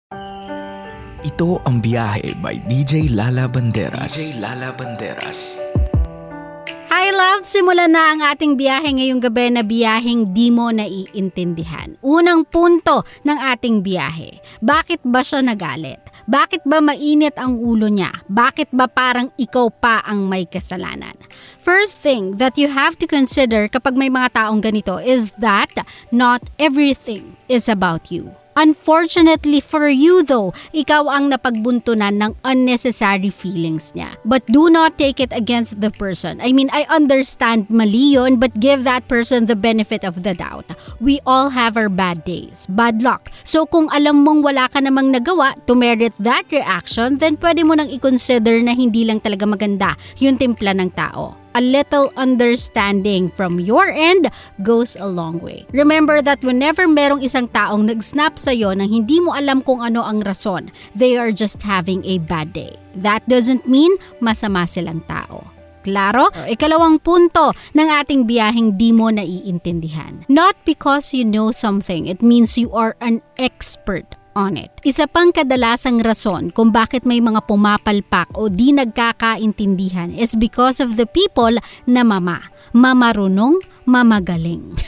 Ito ang Biyahe by DJ Lala Banderas. Hi love! Simulan na ang ating biyahe ngayong gabi na biyaheng di mo naiintindihan. Unang punto ng ating biyahe. Bakit ba siya nagalit? Bakit ba mainit ang ulo niya? Bakit ba parang ikaw pa ang may kasalanan? First thing that you have to consider kapag may mga taong ganito is that not everything is about you. Unfortunately for you though, ikaw ang napagbuntunan ng unnecessary feelings niya. But do not take it against the person. I mean, I understand mali yun, but give that person the benefit of the doubt. We all have our bad days, bad luck. So kung alam mong wala ka namang nagawa to merit that reaction, then pwede mo nang i-consider na hindi lang talaga maganda yung timpla ng tao. A little understanding from your end goes a long way. Remember that whenever merong isang taong nag-snap sa'yo nang hindi mo alam kung ano ang rason, they are just having a bad day. That doesn't mean masama silang tao. Klaro? Ikalawang punto ng ating biyaheng di mo naiintindihan. Not because you know something, it means you are an expert on it. Isa pang kadalasang rason kung bakit may mga pumapalpak o di nagkakaintindihan is because of the people na mamarunong, mamagaling.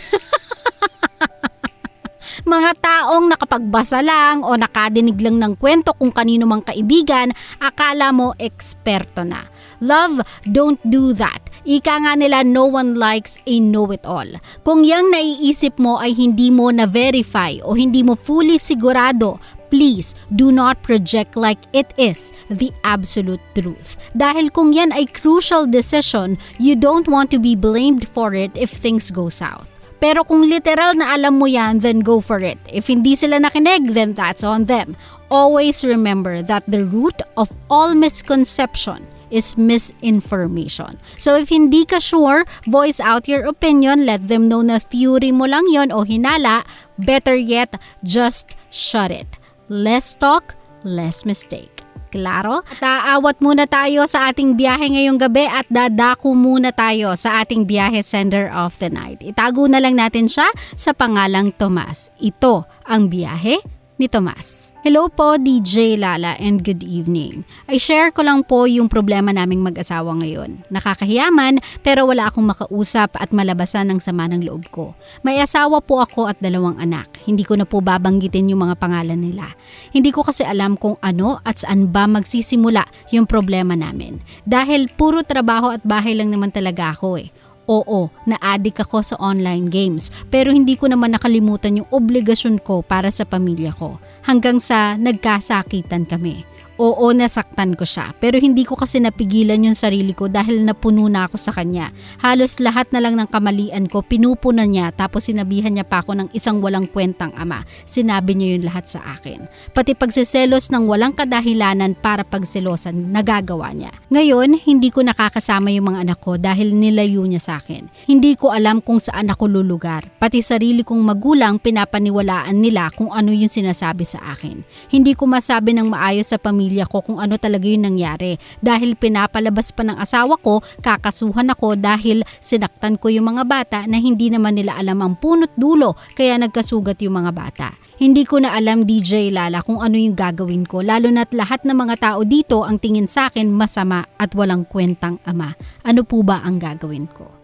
Mga taong nakapagbasa lang o nakadinig lang ng kwento kung kanino mang kaibigan, akala mo eksperto na. Love, don't do that. Ika nga nila, no one likes a know-it-all. Kung yang naiisip mo ay hindi mo na-verify o hindi mo fully sigurado, please do not project like it is the absolute truth. Dahil kung yan ay crucial decision, you don't want to be blamed for it if things go south. Pero kung literal na alam mo yan, then go for it. If hindi sila nakinig, then that's on them. Always remember that the root of all misconception is misinformation. So if hindi ka sure, voice out your opinion, let them know na theory mo lang yon o hinala. Better yet, just shut it. Less talk, less mistake. Klaro? At aawat muna tayo sa ating biyahe ngayong gabi at dadako muna tayo sa ating biyahe sender of the night. Itago na lang natin siya sa pangalang Tomas. Ito ang biyahe ni Tomas. Hello po DJ Lala and good evening. I share ko lang po yung problema naming mag-asawa ngayon. Nakakahiyaman pero wala akong makausap at malabasan ng sama ng loob ko. May asawa po ako at 2 anak. Hindi ko na po babanggitin yung mga pangalan nila. Hindi ko kasi alam kung ano at saan ba magsisimula yung problema namin. Dahil puro trabaho at bahay lang naman talaga ako eh. Oo, na-addict ako sa online games pero hindi ko naman nakalimutan yung obligasyon ko para sa pamilya ko hanggang sa nagkasakitan kami. Oo, nasaktan ko siya pero hindi ko kasi napigilan yung sarili ko dahil napuno na ako sa kanya. Halos lahat na lang ng kamalian ko pinupunan niya tapos sinabihan niya pa ako ng isang walang kwentang ama. Sinabi niya yun lahat sa akin. Pati pagsiselos ng walang kadahilanan para pagselosan, nagagawa niya. Ngayon, hindi ko nakakasama yung mga anak ko dahil nilayo niya sa akin. Hindi ko alam kung saan ako lulugar. Pati sarili kong magulang pinapaniwalaan nila kung ano yung sinasabi sa akin. Hindi ko masabi ng maayos sa pamilya ko kung ano talaga yung nangyari dahil pinapalabas pa ng asawa ko, kakasuhan ako dahil sinaktan ko yung mga bata na hindi naman nila alam ang punot dulo kaya nagkasugat yung mga bata. Hindi ko na alam DJ Lala kung ano yung gagawin ko lalo na't lahat ng mga tao dito ang tingin sa akin masama at walang kwentang ama. Ano po ba ang gagawin ko?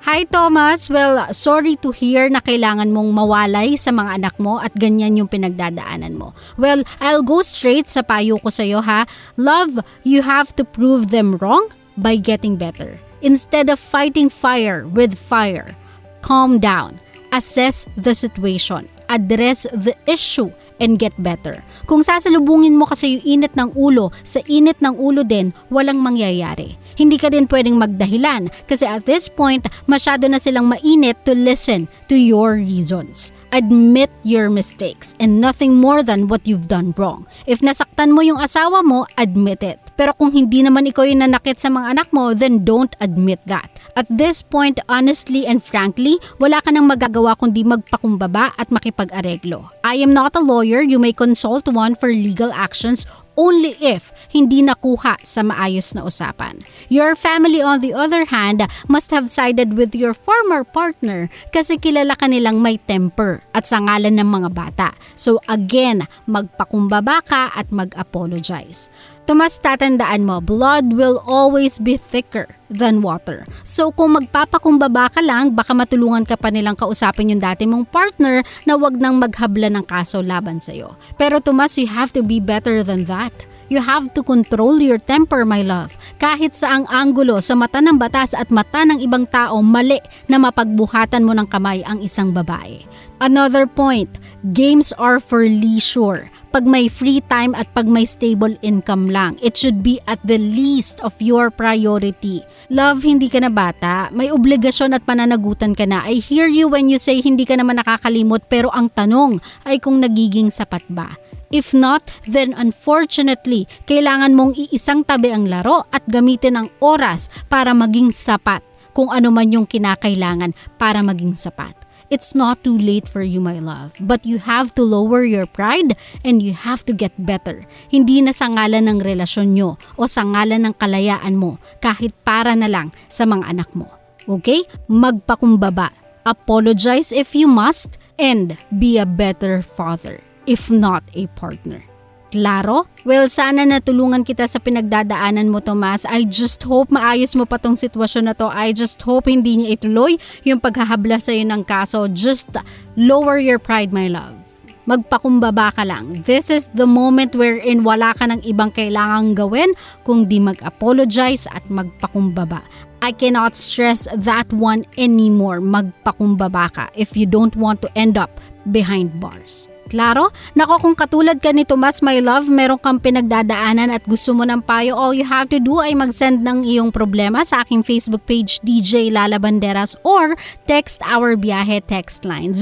Hi Thomas, well sorry to hear na kailangan mong mawalay sa mga anak mo at ganyan yung pinagdadaanan mo. Well, I'll go straight sa payo ko sa'yo ha. Love, you have to prove them wrong by getting better. Instead of fighting fire with fire, calm down, assess the situation, address the issue, and get better. Kung sasalubungin mo kasi yung init ng ulo, sa init ng ulo din, walang mangyayari. Hindi ka din pwedeng magdahilan kasi at this point, masyado na silang mainit to listen to your reasons. Admit your mistakes and nothing more than what you've done wrong. If nasaktan mo yung asawa mo, admit it. Pero kung hindi naman ikaw yung nanakit sa mga anak mo, then don't admit that. At this point, honestly and frankly, wala ka nang magagawa kundi magpakumbaba at makipag-areglo. I am not a lawyer. You may consult one for legal actions only if hindi nakuha sa maayos na usapan. Your family on the other hand must have sided with your former partner kasi kilala ka nilang may temper at sa ngalan ng mga bata. So again, magpakumbaba ka at mag-apologize. Tomas, tatandaan mo, blood will always be thicker than water. So kung magpapakumbaba ka lang, baka matulungan ka pa nilang kausapin yung dati mong partner na wag nang maghabla ng kaso laban sa'yo. Pero Tomas, you have to be better than that. You have to control your temper, my love. Kahit sa ang anggulo sa mata ng batas at mata ng ibang tao, mali na mapagbuhatan mo ng kamay ang isang babae. Another point, games are for leisure. Pag may free time at pag may stable income lang, it should be at the least of your priority. Love, hindi ka na bata, may obligasyon at pananagutan ka na. I hear you when you say hindi ka naman nakakalimot, pero ang tanong ay kung nagiging sapat ba? If not, then unfortunately, kailangan mong iisang tabi ang laro at gamitin ang oras para maging sapat kung ano man yung kinakailangan para maging sapat. It's not too late for you, my love, but you have to lower your pride and you have to get better. Hindi na sa ngalan ng relasyon nyo o sa ngalan ng kalayaan mo, kahit para na lang sa mga anak mo. Okay? Magpakumbaba. Apologize if you must and be a better father, if not a partner. Klaro? Well, sana natulungan kita sa pinagdadaanan mo, Tomas. I just hope maayos mo pa tong sitwasyon na to. I just hope hindi niya ituloy yung paghahabla sa'yo ng kaso. Just lower your pride, my love. Magpakumbaba ka lang. This is the moment wherein wala ka ng ibang kailangang gawin kundi mag-apologize at magpakumbaba. I cannot stress that one anymore. Magpakumbaba ka if you don't want to end up behind bars. Klaro? Nako, kung katulad ka ni Tomas, my love, meron kang pinagdadaanan at gusto mo ng payo, all you have to do ay mag-send ng iyong problema sa aking Facebook page, DJ Lala Banderas, or text our biyahe text line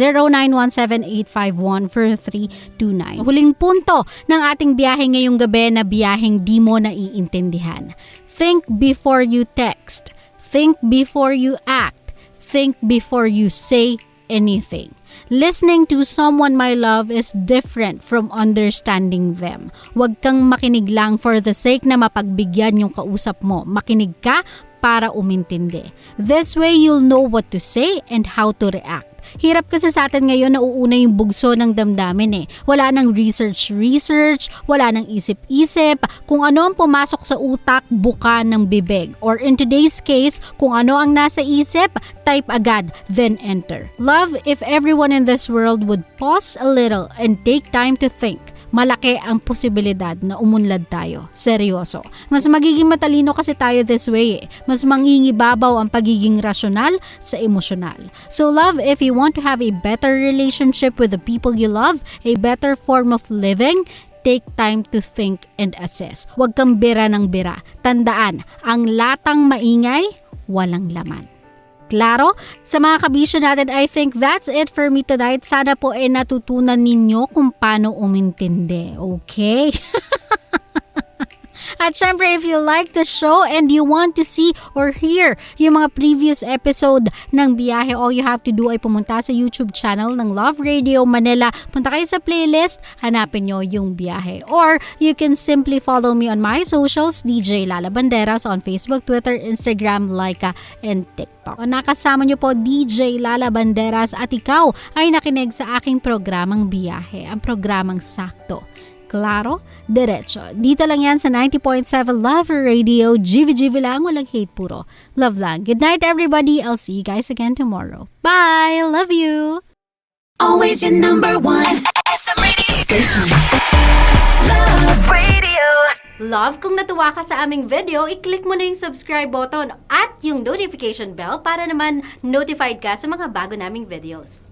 0917-851-4329. Huling punto ng ating biyahe ngayong gabi na biyaheng di mo naiintindihan. Think before you text. Think before you act. Think before you say anything. Listening to someone, my love, is different from understanding them. Huwag kang makinig lang for the sake na mapagbigyan yung kausap mo. Makinig ka para umintindi. This way, you'll know what to say and how to react. Hirap kasi sa atin ngayon na uuna yung bugso ng damdamin eh. Wala nang research, wala nang isip-isip. Kung ano ang pumasok sa utak, buka ng bibig. Or in today's case, kung ano ang nasa isip, type agad, then enter. Love, if everyone in this world would pause a little and take time to think, malaki ang posibilidad na umunlad tayo. Seryoso. Mas magiging matalino kasi tayo this way eh. Mas mangingibabaw ang pagiging rasyonal sa emosyonal. So love, if you want to have a better relationship with the people you love, a better form of living, take time to think and assess. Huwag kang bira ng bira. Tandaan, ang latang maingay, walang laman. Klaro? Sa mga kabisyo natin, I think that's it for me tonight. Sana po natutunan ninyo kung paano umintindi. Okay? At syempre, if you like the show and you want to see or hear yung mga previous episode ng biyahe, all you have to do ay pumunta sa YouTube channel ng Love Radio Manila. Punta kayo sa playlist, hanapin nyo yung biyahe. Or you can simply follow me on my socials, DJ Lala Banderas on Facebook, Twitter, Instagram, Laika, and TikTok. O nakasama nyo po DJ Lala Banderas at ikaw ay nakinig sa aking programang biyahe, ang programang sakto. Klaro, diretso. Dito lang yan sa 90.7 Love Radio. GV lang, walang hate, puro love lang. Good night everybody. I'll see you guys again tomorrow. Bye! Love you! Always your number one SM radio station. Love Radio. Love, kung natuwa ka sa aming video, i-click mo na yung subscribe button at yung notification bell para naman notified ka sa mga bago naming videos.